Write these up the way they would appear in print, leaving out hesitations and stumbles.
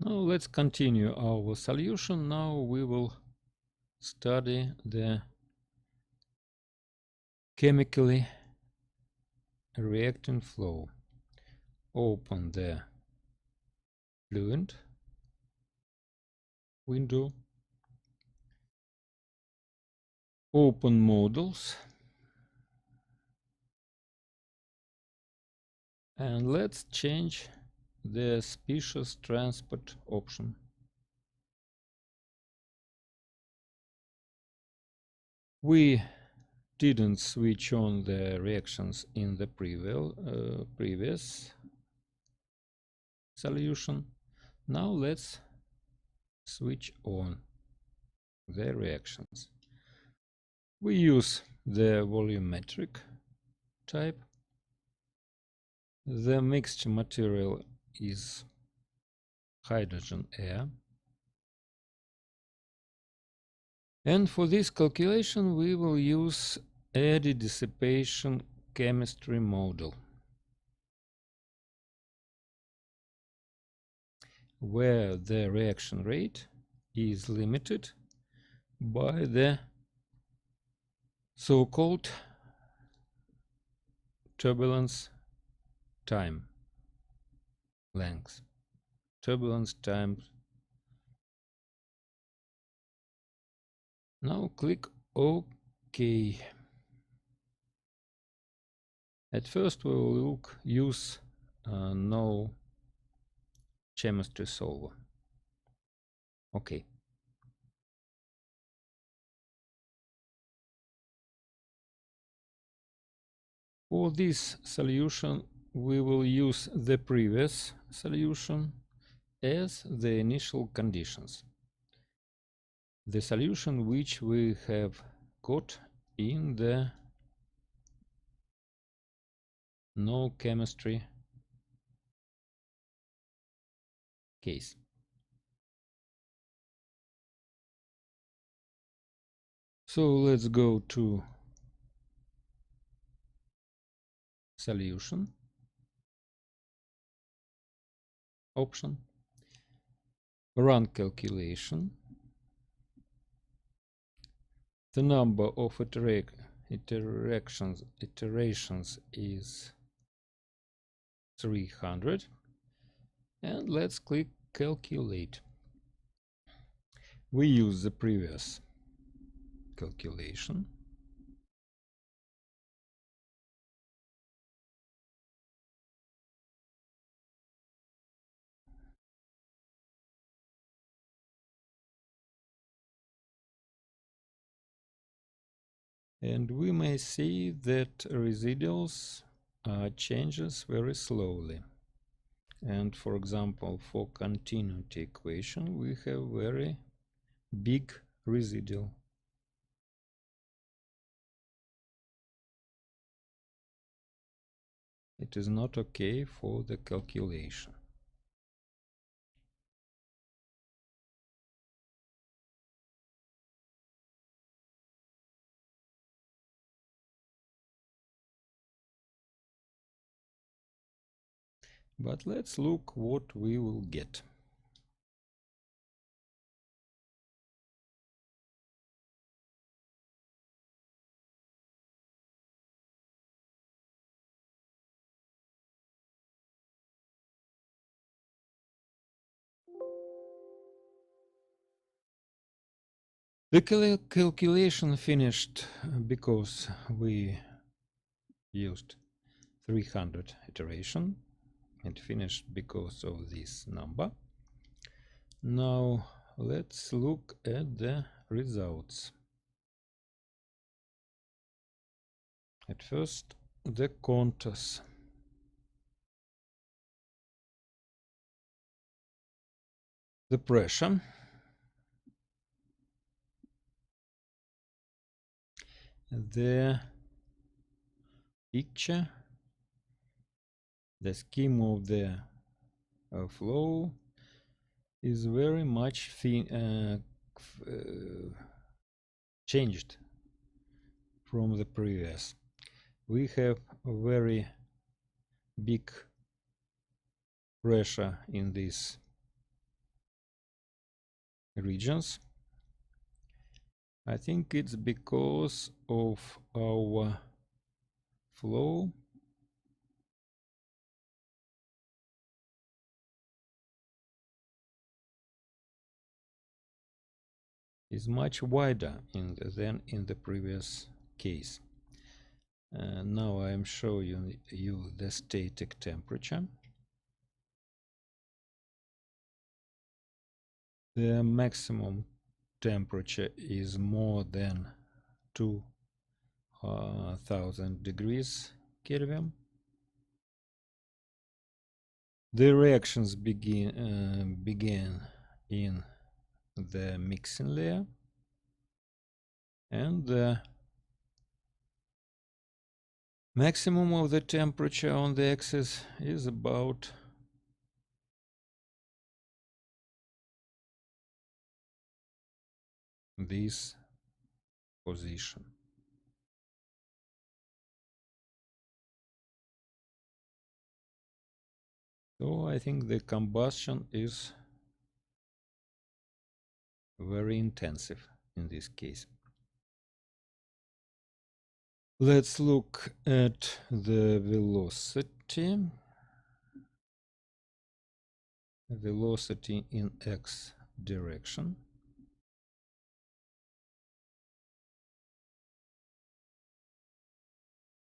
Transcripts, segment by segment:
Now let's continue our solution. Now we will study the chemically reacting flow. Open the Fluent window, open models, and let's change the species transport option. We didn't switch on the reactions in the previous solution. Now let's switch on the reactions. We use the volumetric type. The mixed material is hydrogen air. And for this calculation we will use eddy dissipation chemistry model, where the reaction rate is limited by the so-called turbulence time length. Turbulence time. Now click OK. At first we will use no chemistry solver. OK. For this solution we will use the previous solution as the initial conditions. The solution which we have got in the no chemistry case. So let's go to solution option, run calculation. The number of iterations is 300, and let's click calculate. We use the previous calculation. And we may see that residuals changes very slowly. And for example, for continuity equation, we have very big residual. It is not okay for the calculation. But let's look what we will get. The calculation finished because we used 300 iteration. It finished because of this number. Now let's look at the results. At first, the contours. The pressure. The picture. The scheme of the flow is very much changed from the previous. We have a very big pressure in this regions. I think it's because of our flow is much wider than in the previous case. Now I am showing you the static temperature. The maximum temperature is more than 2000 degrees Kelvin. The reactions began in the mixing layer, and the maximum of the temperature on the axis is about this position. So I think the combustion is very intensive in this case. Let's look at the velocity. Velocity in x direction.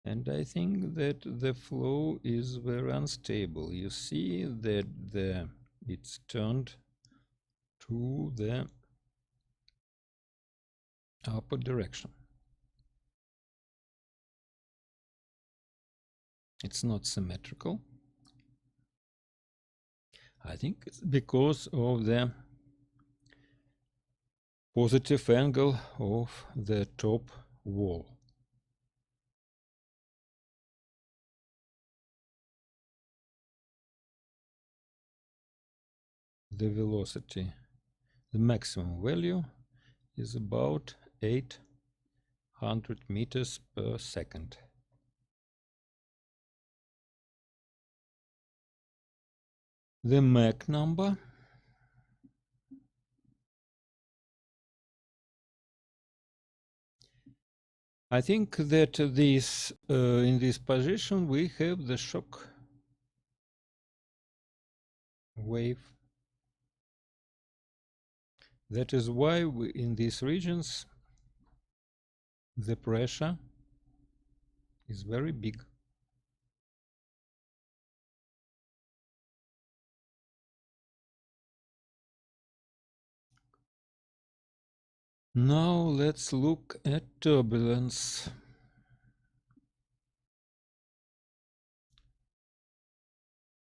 And I think that the flow is very unstable. You see that it's turned to the upper direction. It's not symmetrical. I think it's because of the positive angle of the top wall. The velocity, the maximum value is about 800 meters per second. The Mach number I think that this in this position we have the shock wave. That is why in these regions the pressure is very big. Now let's look at turbulence.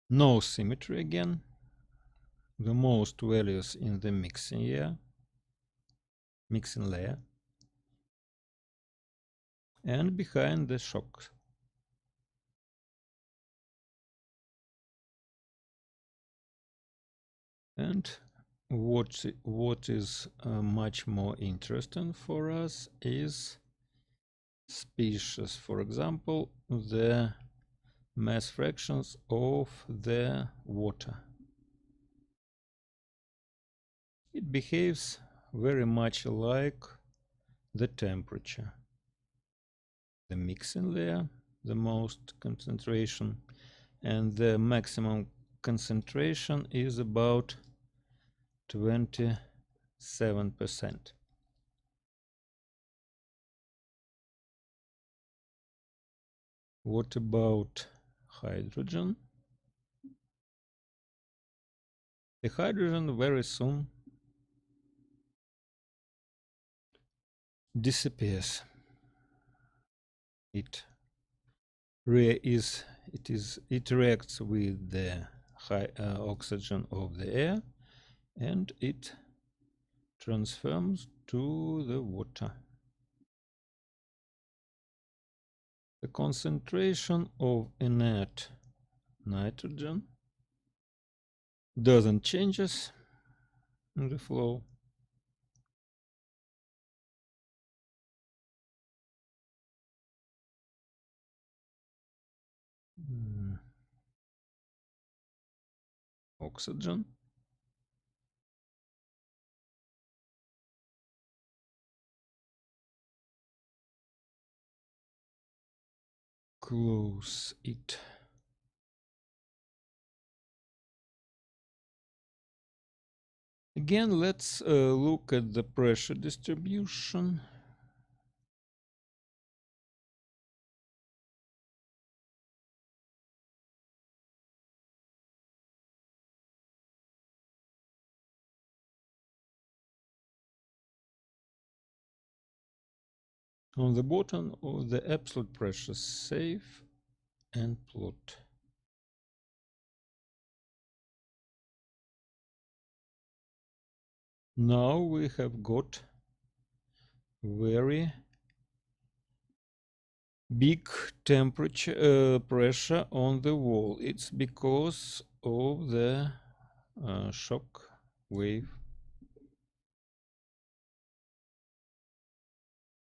No symmetry again. The most values in the mixing layer, and behind the shocks. And what is much more interesting for us is species. For example, the mass fractions of the water. It behaves very much like the temperature. The mixing layer, the most concentration, and the maximum concentration is about 27%. What about hydrogen? The hydrogen very soon disappears. It reacts with the high oxygen of the air, and it transforms to the water. The concentration of inert nitrogen doesn't change in the flow. Oxygen close it. Again, let's look at the pressure distribution. On the bottom of the absolute pressure, save and plot. Now we have got very big temperature pressure on the wall. It's because of the shock wave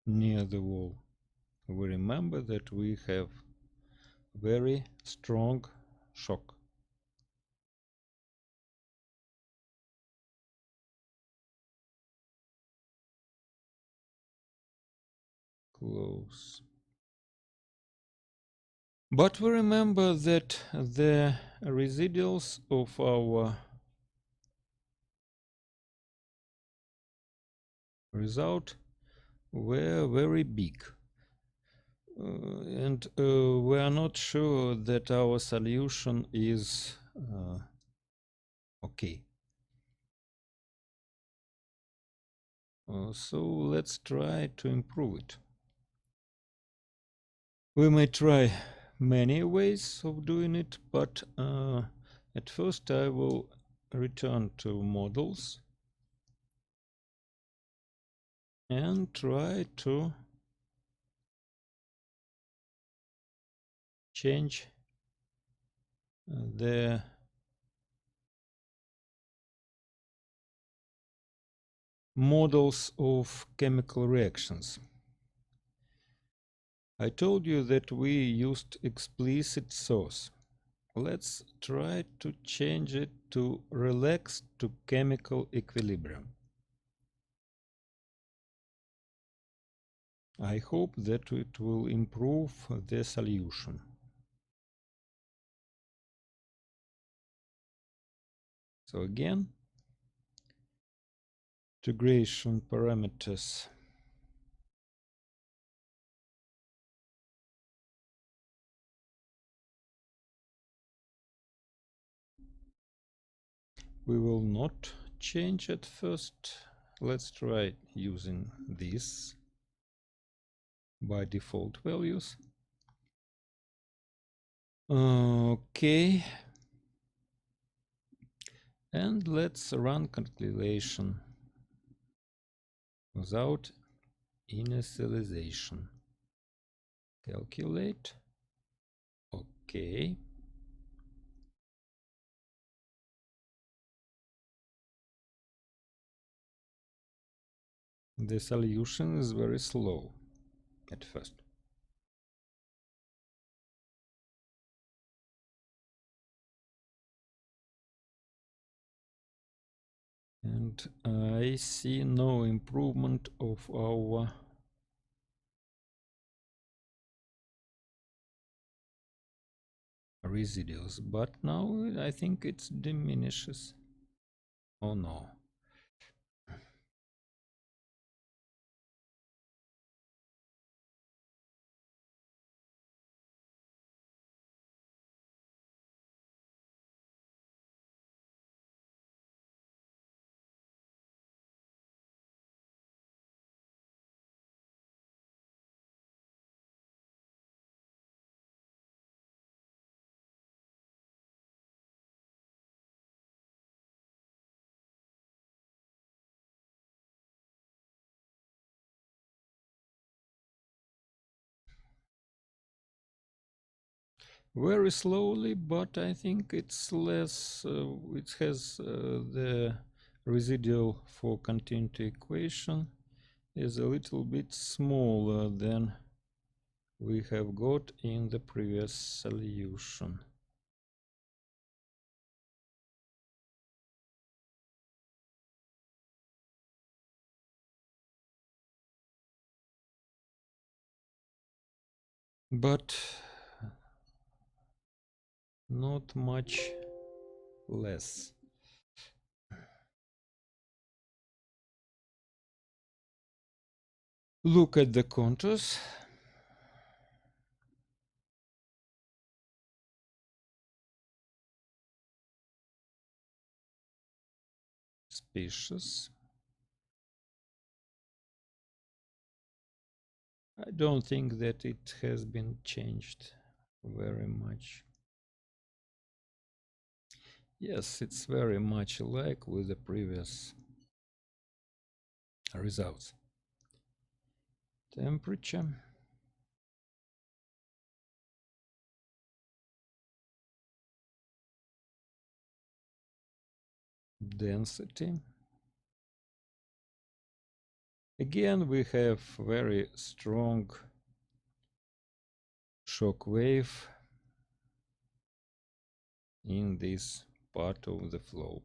near the wall. We remember that we have very strong shock. Close. But we remember that the residuals of our result were very big. And we are not sure that our solution is okay. So let's try to improve it. We may try many ways of doing it, but at first I will return to models and try to change the models of chemical reactions. I told you that we used explicit source. Let's try to change it to relaxed to chemical equilibrium. I hope that it will improve the solution. So again, integration parameters. We will not change at first. Let's try using this by default values. Okay. And let's run calculation without initialization. Calculate. Okay. The solution is very slow at first. And I see no improvement of our residuals, but now I think it diminishes. Oh no. Very slowly, but I think it's less, it has the residual for continuity equation is a little bit smaller than we have got in the previous solution. But not much less. Look at the contours. Species. I don't think that it has been changed very much. Yes, it's very much alike with the previous results. Temperature. Density. Again, we have very strong shock wave in this part of the flow.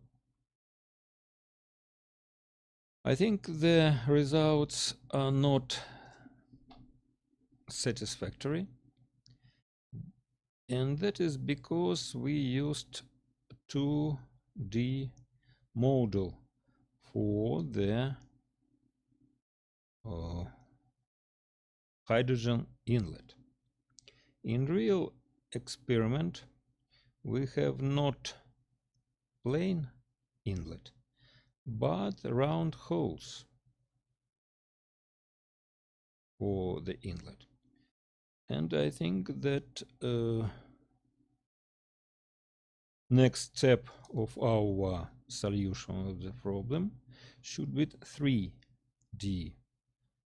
I think the results are not satisfactory, and that is because we used 2D model for the hydrogen inlet. In real experiment, we have not plain inlet, but round holes for the inlet. And I think that next step of our solution of the problem should be 3D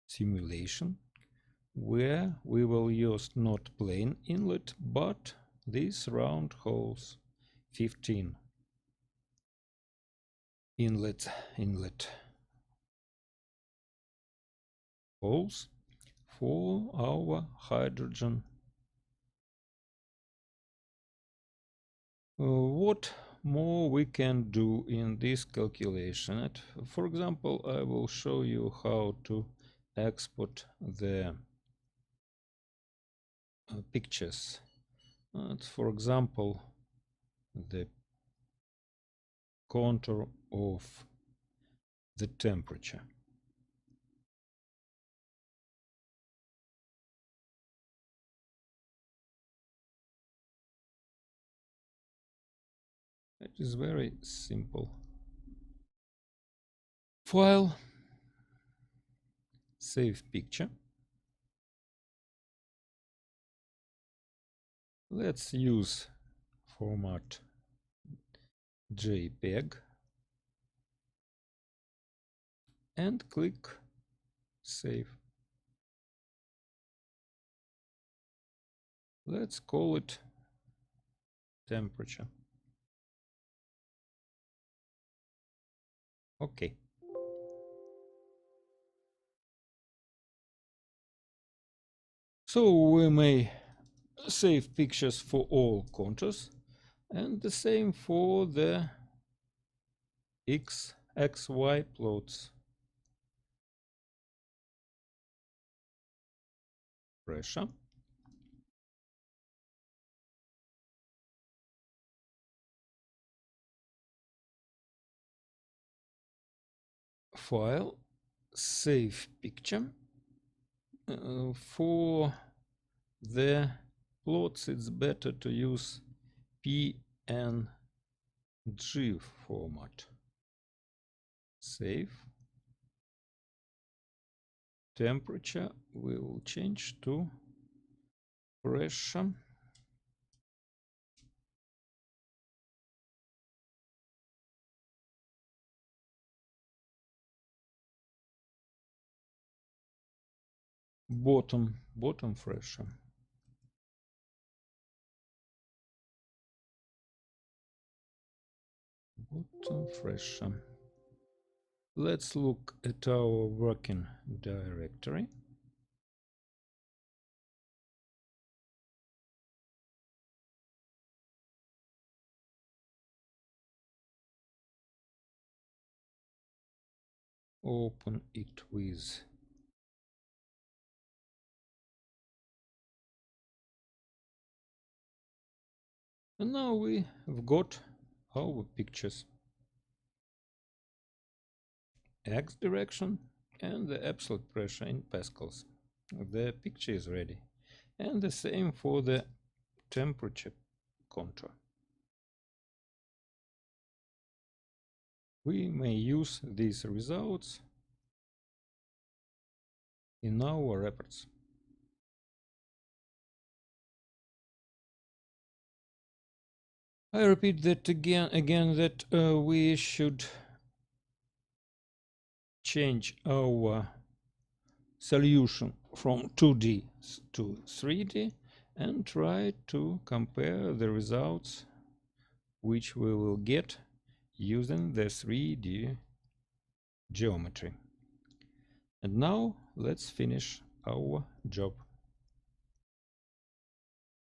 simulation, where we will use not plain inlet, but these round holes, 15 inlet holes for our hydrogen. What more we can do in this calculation? For example, I will show you how to export the pictures. For example, the contour of the temperature. It is very simple. File, save picture. Let's use format JPEG and click save. Let's call it temperature. Okay. So we may save pictures for all contours, and the same for the XY plots. Pressure. File, save picture. For the plots, it's better to use PNG format. Save. Temperature we will change to pressure. Bottom pressure. Bottom pressure. Let's look at our working directory. Open it with And now we've got our pictures. X direction and the absolute pressure in pascals. The picture is ready. And the same for the temperature contour. We may use these results in our reports. I repeat that again that we should change our solution from 2D to 3D and try to compare the results which we will get using the 3D geometry. And now let's finish our job.